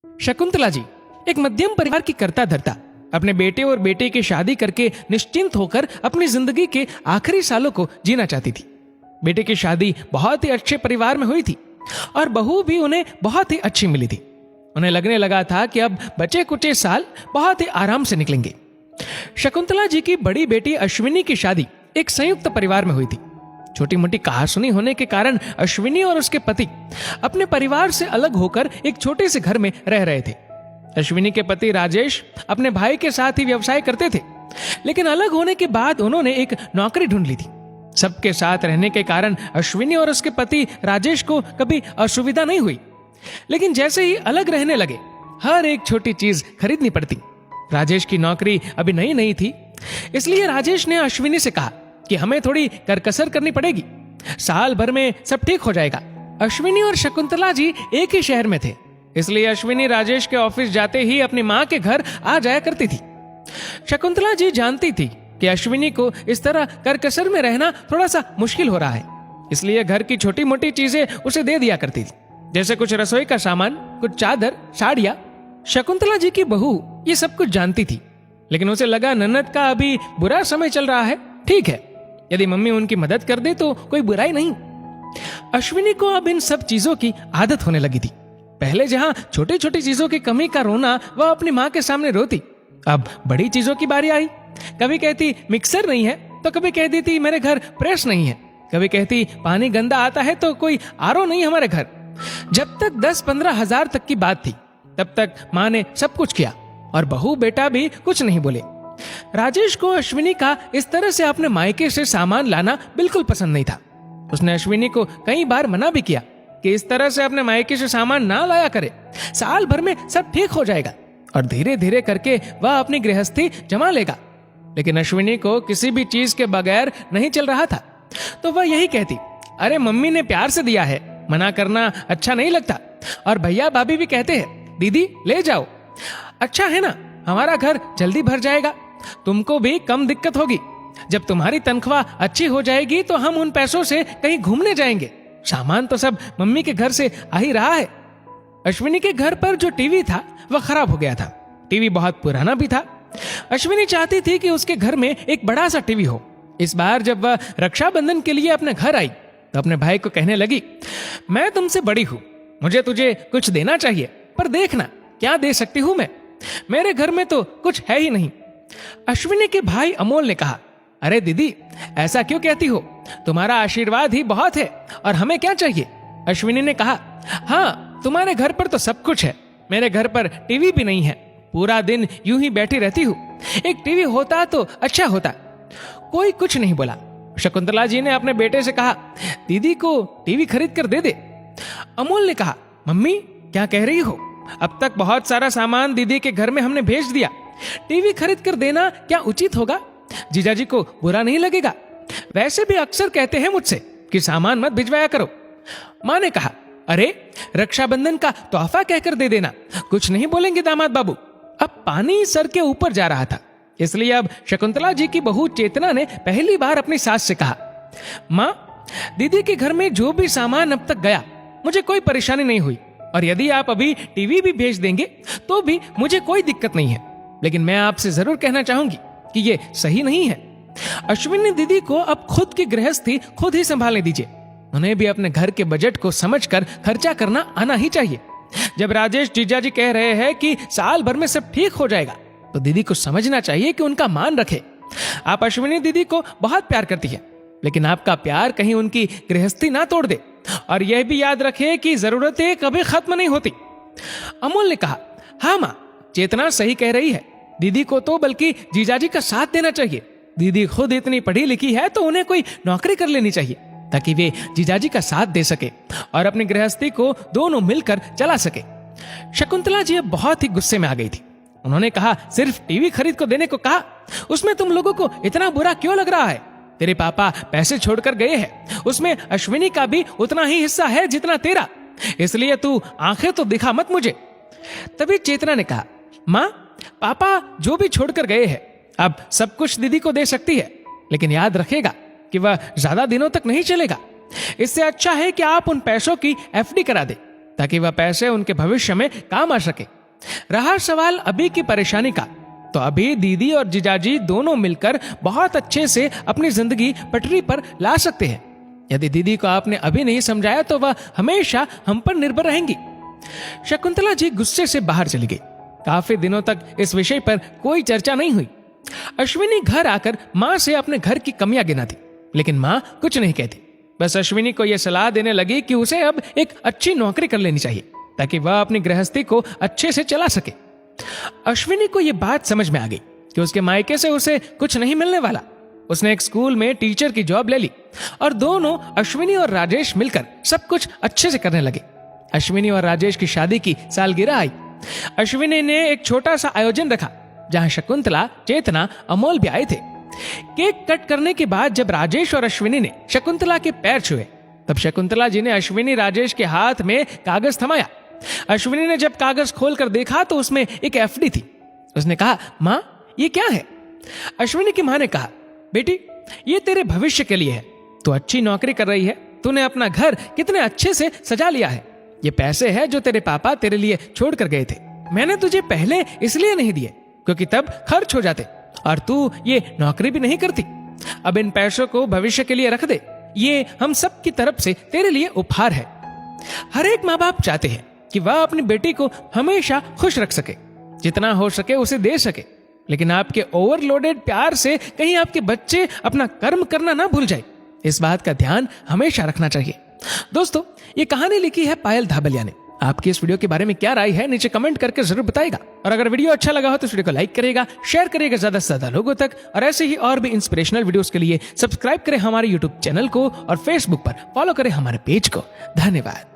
शकुंतला जी एक मध्यम परिवार की कर्ता धर्ता अपने बेटे और बेटे की शादी करके निश्चिंत होकर अपनी जिंदगी के आखिरी सालों को जीना चाहती थी। बेटे की शादी बहुत ही अच्छे परिवार में हुई थी और बहू भी उन्हें बहुत ही अच्छी मिली थी। उन्हें लगने लगा था कि अब बचे कुचे साल बहुत ही आराम से निकलेंगे। शकुंतला जी की बड़ी बेटी अश्विनी की शादी एक संयुक्त परिवार में हुई थी। छोटी मोटी कहासुनी होने के कारण अश्विनी और उसके पति अपने परिवार से अलग होकर एक छोटे से घर में रह रहे थे। अश्विनी के पति राजेश अपने भाई के साथ ही व्यवसाय करते थे, लेकिन अलग होने के बाद उन्होंने एक नौकरी ढूंढ ली थी। सबके साथ रहने के कारण अश्विनी और उसके पति राजेश को कभी असुविधा नहीं हुई, लेकिन जैसे ही अलग रहने लगे हर एक छोटी चीज खरीदनी पड़ती। राजेश की नौकरी अभी नई नहीं थी, इसलिए राजेश ने अश्विनी से कहा कि हमें थोड़ी करकसर करनी पड़ेगी, साल भर में सब ठीक हो जाएगा। अश्विनी और शकुंतला जी एक ही शहर में थे, इसलिए अश्विनी राजेश के ऑफिस जाते ही अपनी माँ के घर आ जाया करती थी। शकुंतला जी जानती थी कि अश्विनी को इस तरह करकसर में रहना थोड़ा सा मुश्किल हो रहा है, इसलिए घर की छोटी मोटी चीजें उसे दे दिया करती थी, जैसे कुछ रसोई का सामान, कुछ चादर, साड़ियां। शकुंतला जी की बहू ये सब कुछ जानती थी, लेकिन उसे लगा ननद का अभी बुरा समय चल रहा है, ठीक है, यदि मम्मी उनकी मदद कर दे तो कोई बुराई नहीं। अश्विनी को अब इन सब चीजों की आदत होने लगी थी। पहले जहां छोटी छोटी चीजों की कमी का रोना वह अपनी माँ के सामने रोती, अब बड़ी चीजों की बारी आई। कभी कहती मिक्सर नहीं है तो कभी कह देती मेरे घर प्रेस नहीं है, कभी कहती पानी गंदा आता है तो कोई आरओ नहीं हमारे घर। जब तक 10-15 हजार तक की बात थी तब तक माँ ने सब कुछ किया और बहू बेटा भी कुछ नहीं बोले। राजेश को अश्विनी का इस तरह से अपने मायके से सामान लाना बिल्कुल पसंद नहीं था। उसने अश्विनी को कई बार मना भी किया कि इस तरह से अपने मायके से सामान ना लाया करे, साल भर में सब ठीक हो जाएगा और धीरे धीरे करके वह अपनी गृहस्थी जमा लेगा। लेकिन अश्विनी को किसी भी चीज के बगैर नहीं चल रहा था, तो वह यही कहती, अरे मम्मी ने प्यार से दिया है, मना करना अच्छा नहीं लगता, और भैया भाभी भी कहते हैं दीदी ले जाओ, अच्छा है ना, हमारा घर जल्दी भर जाएगा, तुमको भी कम दिक्कत होगी, जब तुम्हारी तनख्वाह अच्छी हो जाएगी तो हम उन पैसों से कहीं घूमने जाएंगे, सामान तो सब मम्मी के घर से आ ही रहा है। अश्विनी के घर पर जो टीवी था वह खराब हो गया था। टीवी बहुत पुराना भी था। अश्विनी चाहती थी कि उसके घर में एक बड़ा सा टीवी हो। इस बार जब वह रक्षाबंधन के लिए अपने घर आई तो अपने भाई को कहने लगी, मैं तुमसे बड़ी हूं, मुझे तुझे कुछ देना चाहिए, पर देखना क्या दे सकती हूं मैं, मेरे घर में तो कुछ है ही नहीं। अश्विनी के भाई अमोल ने कहा, अरे दीदी ऐसा क्यों कहती हो, तुम्हारा आशीर्वाद ही बहुत है और हमें क्या चाहिए। अश्विनी ने कहा, हाँ तुम्हारे घर पर तो सब कुछ है, मेरे घर पर टीवी भी नहीं है, पूरा दिन यूं ही बैठी रहती हूँ, एक टीवी होता तो अच्छा होता। कोई कुछ नहीं बोला। शकुंतला जी ने अपने बेटे से कहा, दीदी को टीवी खरीद कर दे दे। अमोल ने कहा, मम्मी क्या कह रही हो, अब तक बहुत सारा सामान दीदी के घर में हमने भेज दिया, टीवी खरीद कर देना क्या उचित होगा, जीजाजी को बुरा नहीं लगेगा, वैसे भी अक्सर कहते हैं मुझसे कि सामान मत भिजवाया करो। माँ ने कहा, अरे रक्षाबंधन का तोहफा कहकर दे देना, कुछ नहीं बोलेंगे दामाद बाबू। अब पानी सर के ऊपर जा रहा था, इसलिए अब शकुंतला जी की बहू चेतना ने पहली बार अपनी सास से कहा, माँ दीदी के घर में जो भी सामान अब तक गया मुझे कोई परेशानी नहीं हुई, और यदि आप अभी टीवी भी भेज देंगे तो भी मुझे कोई दिक्कत नहीं है, लेकिन मैं आपसे जरूर कहना चाहूंगी कि ये सही नहीं है। अश्विनी दीदी को अब खुद की गृहस्थी खुद ही संभालने दीजिए, उन्हें भी अपने घर के बजट को समझकर खर्चा करना आना ही चाहिए। जब राजेश जीजाजी कह रहे हैं कि साल भर में सब ठीक हो जाएगा, तो दीदी को समझना चाहिए कि उनका मान रखे। आप अश्विनी दीदी को बहुत प्यार करती है, लेकिन आपका प्यार कहीं उनकी गृहस्थी ना तोड़ दे, और यह भी याद रखे कि जरूरतें कभी खत्म नहीं होती। अमोल ने कहा, हाँ माँ चेतना सही कह रही है, दीदी को तो बल्कि जीजाजी का साथ देना चाहिए, दीदी खुद इतनी पढ़ी लिखी है तो उन्हें कोई नौकरी कर लेनी चाहिए ताकि वे जीजाजी का साथ दे सके और अपनी गृहस्थी को दोनों मिलकर चला सके। शकुंतला जी अब बहुत ही गुस्से में आ गई थी। उन्होंने कहा, सिर्फ टीवी खरीद को देने को कहा, उसमें तुम लोगों को इतना बुरा क्यों लग रहा है, तेरे पापा पैसे छोड़कर गए हैं, उसमें अश्विनी का भी उतना ही हिस्सा है जितना तेरा, इसलिए तू आंखें तो दिखा मत मुझे। तभी चेतना ने कहा, माँ पापा जो भी छोड़कर गए हैं अब सब कुछ दीदी को दे सकती है, लेकिन याद रखेगा कि वह ज्यादा दिनों तक नहीं चलेगा, इससे अच्छा है कि आप उन पैसों की एफडी करा दे ताकि वह पैसे उनके भविष्य में काम आ सके। रहा सवाल अभी की परेशानी का, तो अभी दीदी और जीजाजी दोनों मिलकर बहुत अच्छे से अपनी जिंदगी पटरी पर ला सकते हैं। यदि दीदी को आपने अभी नहीं समझाया तो वह हमेशा हम पर निर्भर रहेंगी। शकुंतला जी गुस्से से बाहर चली गई। काफी दिनों तक इस विषय पर कोई चर्चा नहीं हुई। अश्विनी घर आकर माँ से अपने घर की कमियां गिनाती, लेकिन माँ कुछ नहीं कहती। बस अश्विनी को यह सलाह देने लगी कि उसे अब एक अच्छी नौकरी कर लेनी चाहिए ताकि वह अपनी गृहस्थी को अच्छे से चला सके। अश्विनी को यह बात समझ में आ गई कि उसके मायके से उसे कुछ नहीं मिलने वाला। उसने एक स्कूल में टीचर की जॉब ले ली और दोनों अश्विनी और राजेश मिलकर सब कुछ अच्छे से करने लगे। अश्विनी और राजेश की शादी की सालगिरह आई। अश्विनी ने एक छोटा सा आयोजन रखा जहां शकुंतला, चेतना, अमोल भी आए थे। केक कट करने के बाद जब राजेश और अश्विनी ने शकुंतला के पैर छुए, तब शकुंतला जी ने अश्विनी राजेश के हाथ में कागज थमाया। अश्विनी ने जब कागज खोलकर देखा तो उसमें एक एफडी थी। उसने कहा, माँ ये क्या है? अश्विनी की माँ ने कहा, बेटी ये तेरे भविष्य के लिए है। तू अच्छी नौकरी कर रही है, तूने अपना घर कितने अच्छे से सजा लिया है। ये पैसे हैं जो तेरे पापा तेरे लिए छोड़ कर गए थे। मैंने तुझे पहले इसलिए नहीं दिए क्योंकि तब खर्च हो जाते और तू ये नौकरी भी नहीं करती। अब इन पैसों को भविष्य के लिए रख दे। ये हम सब की तरफ से तेरे लिए उपहार है। हर एक माँ बाप चाहते हैं कि वह अपनी बेटी को हमेशा खुश रख सके, जितना हो सके उसे दे सके। लेकिन आपके ओवरलोडेड प्यार से कहीं आपके बच्चे अपना कर्म करना ना भूल जाए, इस बात का ध्यान हमेशा रखना चाहिए। दोस्तों, ये कहानी लिखी है पायल धाबलिया ने। आपकी इस वीडियो के बारे में क्या राय है नीचे कमेंट करके जरूर बताएगा। और अगर वीडियो अच्छा लगा हो तो इस वीडियो को लाइक करेगा, शेयर करेगा ज्यादा से ज्यादा लोगों तक। और ऐसे ही और भी इंस्पिरेशनल वीडियोस के लिए सब्सक्राइब करें हमारे यूट्यूब चैनल को और फेसबुक पर फॉलो करें हमारे पेज को। धन्यवाद।